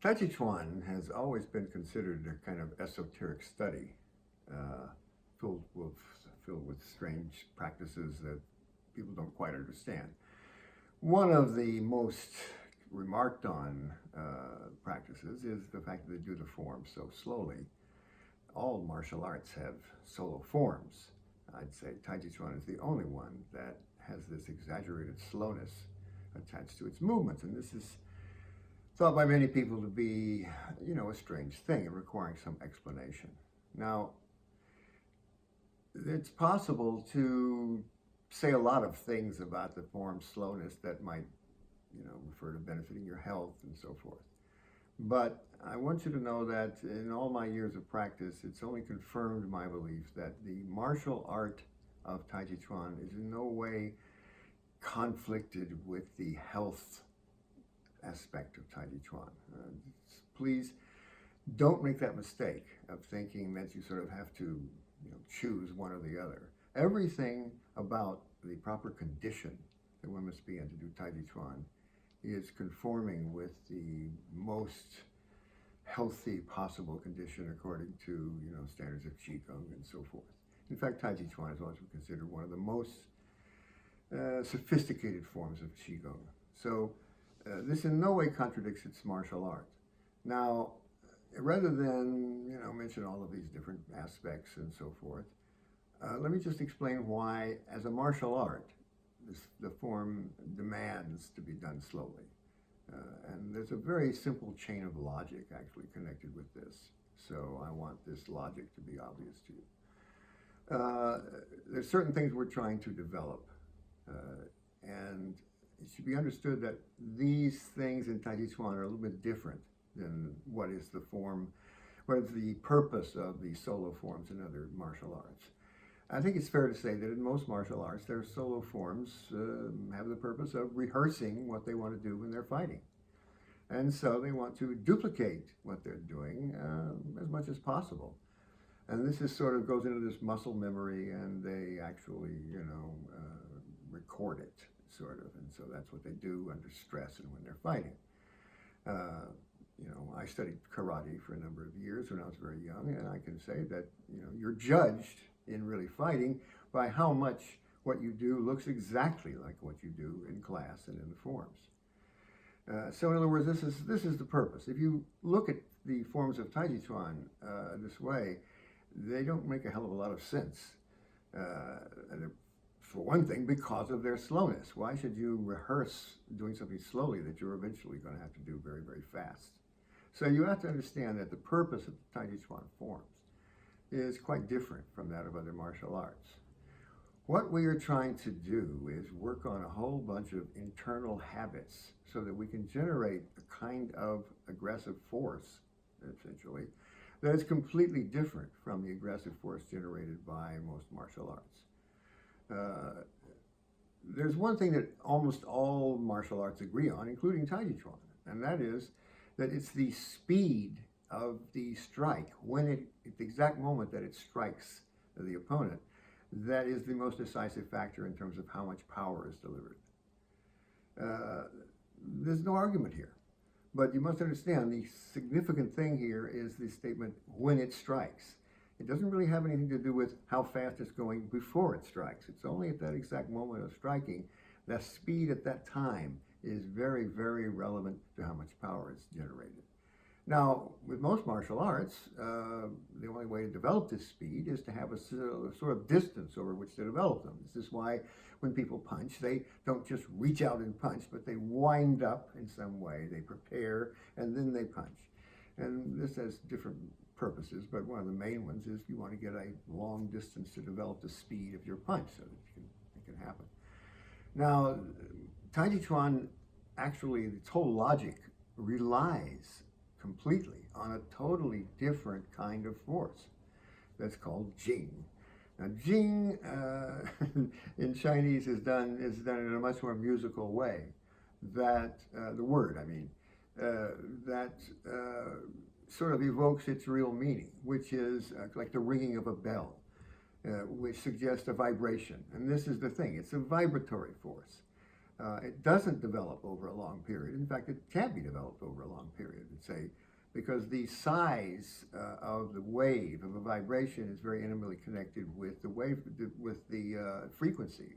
Taijiquan has always been considered a kind of esoteric study, uh, filled with filled with strange practices that people don't quite understand. One of the most remarked on practices is the fact that they do the form so slowly. All martial arts have solo forms. I'd say Taijiquan is the only one that has this exaggerated slowness attached to its movements, and this is thought by many people to be, a strange thing and requiring some explanation. Now, it's possible to say a lot of things about the form slowness that might, refer to benefiting your health and so forth. But I want you to know that in all my years of practice, it's only confirmed my belief that the martial art of Taijiquan is in no way conflicted with the health aspect of Taijiquan. Please don't make that mistake of thinking that you sort of have to choose one or the other. Everything about the proper condition that one must be in to do Taijiquan is conforming with the most healthy possible condition according to standards of Qigong and so forth. In fact, Taijiquan is always considered one of the most sophisticated forms of Qigong. So this in no way contradicts its martial art. Now, rather than mention all of these different aspects and so forth, let me just explain why, as a martial art, the form demands to be done slowly. And there's a very simple chain of logic actually connected with this. So I want this logic to be obvious to you. There's certain things we're trying to develop. And it should be understood that these things in Taijiquan are a little bit different than what is the purpose of the solo forms in other martial arts. I think it's fair to say that in most martial arts, their solo forms have the purpose of rehearsing what they want to do when they're fighting. And so they want to duplicate what they're doing as much as possible. And this is sort of goes into this muscle memory, and they actually, record it, sort of. And so that's what they do under stress and when they're fighting. I studied karate for a number of years when I was very young, and I can say that, you're judged in really fighting by how much what you do looks exactly like what you do in class and in the forms. So in other words, this is the purpose. If you look at the forms of Taijiquan this way, they don't make a hell of a lot of sense. For one thing, because of their slowness. Why should you rehearse doing something slowly that you're eventually going to have to do very, very fast? So you have to understand that the purpose of the Taijiquan forms is quite different from that of other martial arts. What we are trying to do is work on a whole bunch of internal habits so that we can generate a kind of aggressive force, essentially, that is completely different from the aggressive force generated by most martial arts. There's one thing that almost all martial arts agree on, including Taijiquan, and that is that it's the speed of the strike, at the exact moment that it strikes the opponent, that is the most decisive factor in terms of how much power is delivered. There's no argument here, but you must understand the significant thing here is the statement, when it strikes. It doesn't really have anything to do with how fast it's going before it strikes. It's only at that exact moment of striking. The speed at that time is very, very relevant to how much power is generated. Now, with most martial arts, the only way to develop this speed is to have a sort of distance over which to develop them. This is why when people punch, they don't just reach out and punch, but they wind up in some way. They prepare, and then they punch. And this has different purposes, but one of the main ones is you want to get a long distance to develop the speed of your punch so that it can happen. Now, Taijiquan, actually, its whole logic relies completely on a totally different kind of force that's called jing. Now, jing in Chinese is done in a much more musical way. That the word, that sort of evokes its real meaning, which is like the ringing of a bell, which suggests a vibration. And this is the thing, it's a vibratory force. It doesn't develop over a long period. In fact, it can't be developed over a long period. would say, because the size of the wave of a vibration is very intimately connected with the frequency.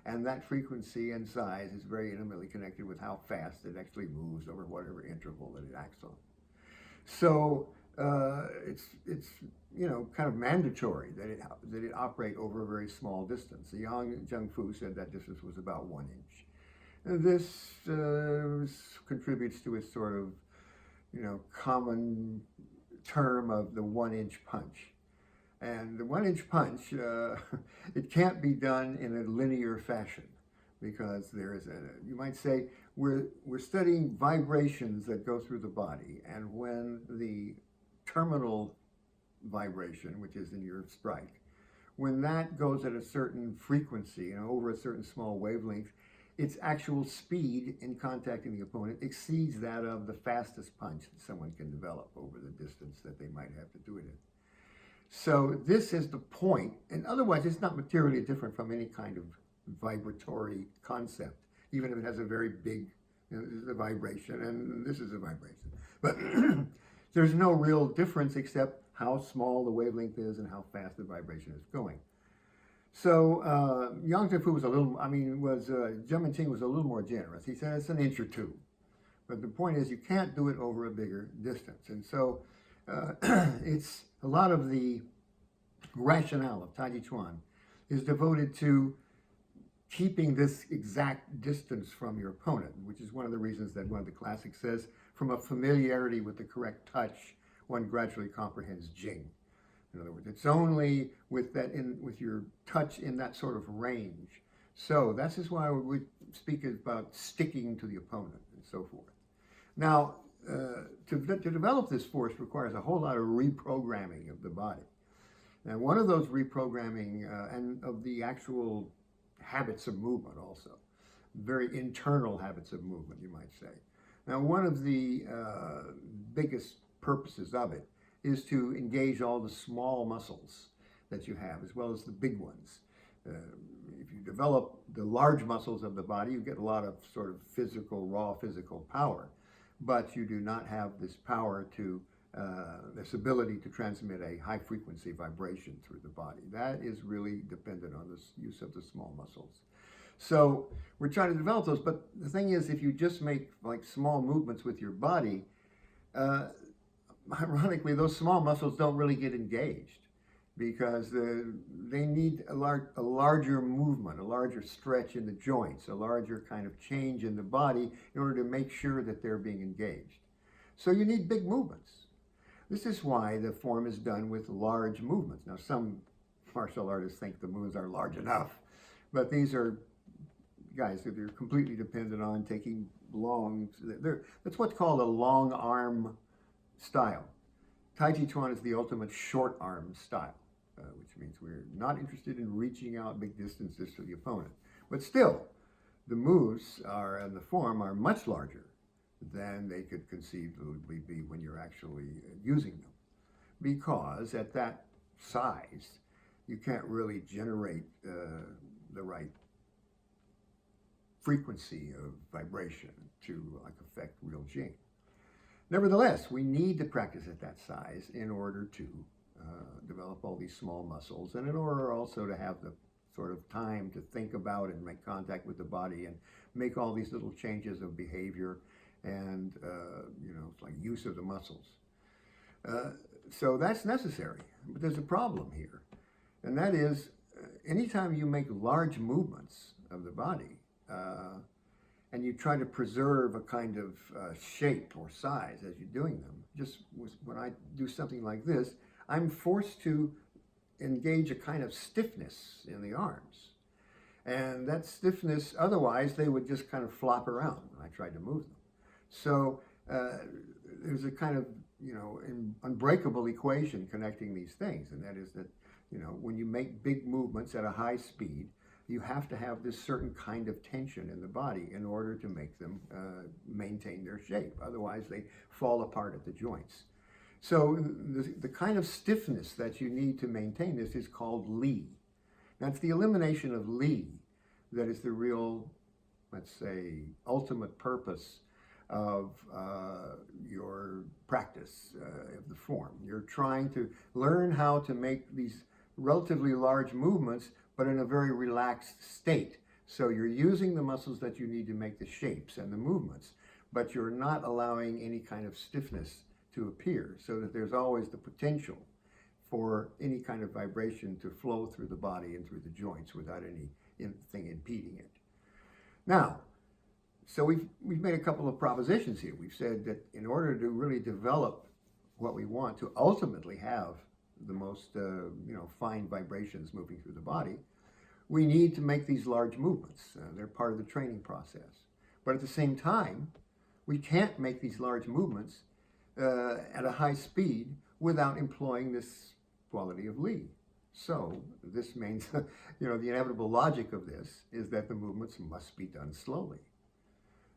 And that frequency and size is very intimately connected with how fast it actually moves over whatever interval that it acts on. So it's kind of mandatory that it operate over a very small distance. The Jung Fu said that distance was about 1 inch. And this contributes to a sort of common term of the 1 inch punch. And the 1 inch punch, it can't be done in a linear fashion, because there is you might say, we're studying vibrations that go through the body, and when the terminal vibration, which is in your strike, when that goes at a certain frequency, over a certain small wavelength, its actual speed in contacting the opponent exceeds that of the fastest punch that someone can develop over the distance that they might have to do it in. So this is the point, and otherwise it's not materially different from any kind of vibratory concept, even if it has a very big, this is a vibration and this is a vibration. But there's no real difference except how small the wavelength is and how fast the vibration is going. So Yang Fu was Jimenting was a little more generous. He said it's 1 inch or 2. But the point is, you can't do it over a bigger distance. And so it's a lot of the rationale of Taijiquan is devoted to keeping this exact distance from your opponent, which is one of the reasons that one of the classics says, from a familiarity with the correct touch, one gradually comprehends jing. In other words, it's only with your touch in that sort of range. So this is why we speak about sticking to the opponent and so forth. Now, to develop this force requires a whole lot of reprogramming of the body. And one of those reprogramming and of the actual habits of movement also, very internal habits of movement, you might say. Now, one of the biggest purposes of it is to engage all the small muscles that you have, as well as the big ones. If you develop the large muscles of the body, you get a lot of sort of raw physical power, but you do not have this power this ability to transmit a high frequency vibration through the body. That is really dependent on the use of the small muscles. So we're trying to develop those, but the thing is, if you just make like small movements with your body, ironically, those small muscles don't really get engaged, because they need a larger movement, a larger stretch in the joints, a larger kind of change in the body in order to make sure that they're being engaged. So you need big movements. This is why the form is done with large movements. Now, some martial artists think the moves are large enough, but these are guys that are completely dependent on taking that's what's called a long arm style. Taijiquan is the ultimate short arm style, which means we're not interested in reaching out big distances to the opponent. But still, the moves and the form are much larger than they could conceivably be when you're actually using them. Because at that size, you can't really generate the right frequency of vibration to affect real jing. Nevertheless, we need to practice at that size in order to develop all these small muscles, and in order also to have the sort of time to think about and make contact with the body and make all these little changes of behavior and like use of the muscles. So that's necessary, but there's a problem here, and that is anytime you make large movements of the body and you try to preserve a kind of shape or size as you're doing them, when I do something like this, I'm forced to engage a kind of stiffness in the arms. And that stiffness, otherwise, they would just kind of flop around when I tried to move them. So there's a kind of, unbreakable equation connecting these things, and that is that, when you make big movements at a high speed, you have to have this certain kind of tension in the body in order to make them maintain their shape. Otherwise, they fall apart at the joints. So the kind of stiffness that you need to maintain this is called li. That's the elimination of li that is the real, let's say, ultimate purpose of your practice of the form. You're trying to learn how to make these relatively large movements, but in a very relaxed state. So you're using the muscles that you need to make the shapes and the movements, but you're not allowing any kind of stiffness to appear, so that there's always the potential for any kind of vibration to flow through the body and through the joints without anything impeding it. Now, so we've made a couple of propositions here. We've said that in order to really develop what we want to ultimately have the most fine vibrations moving through the body, we need to make these large movements. They're part of the training process. But at the same time, we can't make these large movements at a high speed without employing this quality of Li. So this means, the inevitable logic of this is that the movements must be done slowly.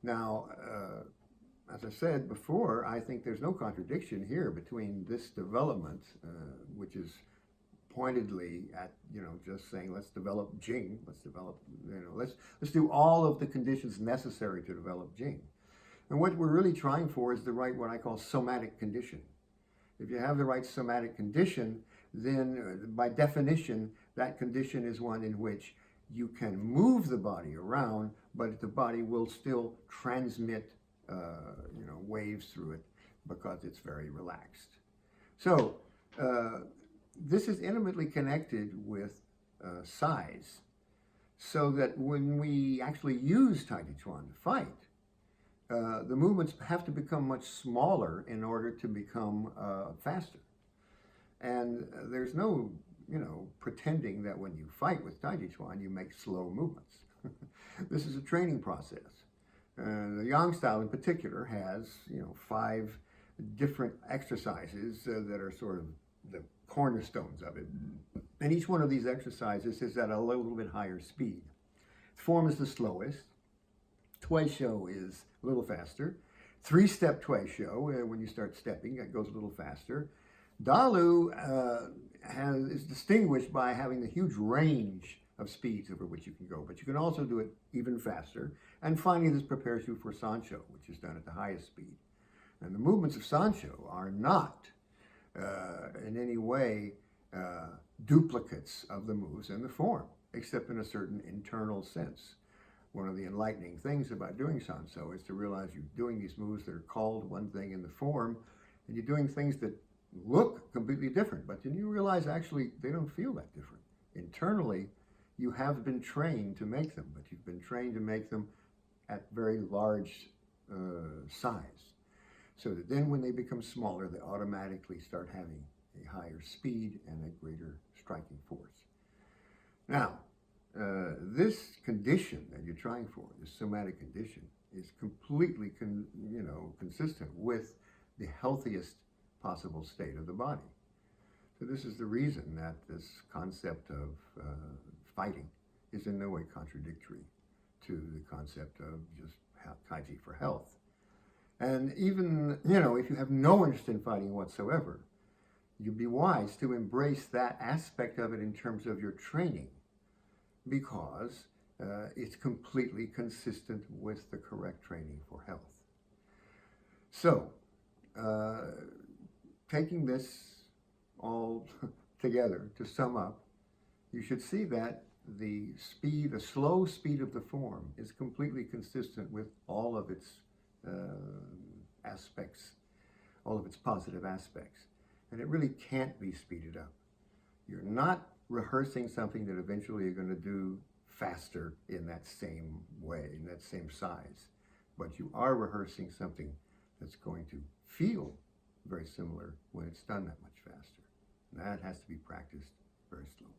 Now, as I said before, I think there's no contradiction here between this development, which is pointedly at, just saying, let's develop jing, let's do all of the conditions necessary to develop jing. And what we're really trying for is the right, what I call somatic condition. If you have the right somatic condition, then by definition, that condition is one in which you can move the body around, but the body will still transmit waves through it because it's very relaxed. So this is intimately connected with size, so that when we actually use Taijiquan to fight, the movements have to become much smaller in order to become faster. And there's no, pretending that when you fight with Taijiquan, you make slow movements. This is a training process. The Yang style in particular has, 5 different exercises that are sort of the cornerstones of it. And each one of these exercises is at a little bit higher speed. Form is the slowest. Tui shou is a little faster. 3-step Tui shou, when you start stepping, it goes a little faster. Dalu is distinguished by having the huge range of speeds over which you can go, but you can also do it even faster. And finally, this prepares you for Sanshou, which is done at the highest speed. And the movements of Sanshou are not in any way duplicates of the moves in the form, except in a certain internal sense. One of the enlightening things about doing Sanshou is to realize you're doing these moves that are called one thing in the form, and you're doing things that look completely different, but then you realize actually they don't feel that different. Internally, you have been trained to make them, but you've been trained to make them at very large size. So that then when they become smaller, they automatically start having a higher speed and a greater striking force. Now, this condition that you're trying for, this somatic condition, is completely consistent with the healthiest possible state of the body. So this is the reason that this concept of fighting is in no way contradictory to the concept of just Taiji for health. And even, if you have no interest in fighting whatsoever, you'd be wise to embrace that aspect of it in terms of your training, because it's completely consistent with the correct training for health. So, taking this all together to sum up, you should see that the slow speed of the form is completely consistent with all of its aspects, all of its positive aspects. And it really can't be speeded up. You're not rehearsing something that eventually you're going to do faster in that same way, in that same size. But you are rehearsing something that's going to feel very similar when it's done that much faster. And that has to be practiced very slowly.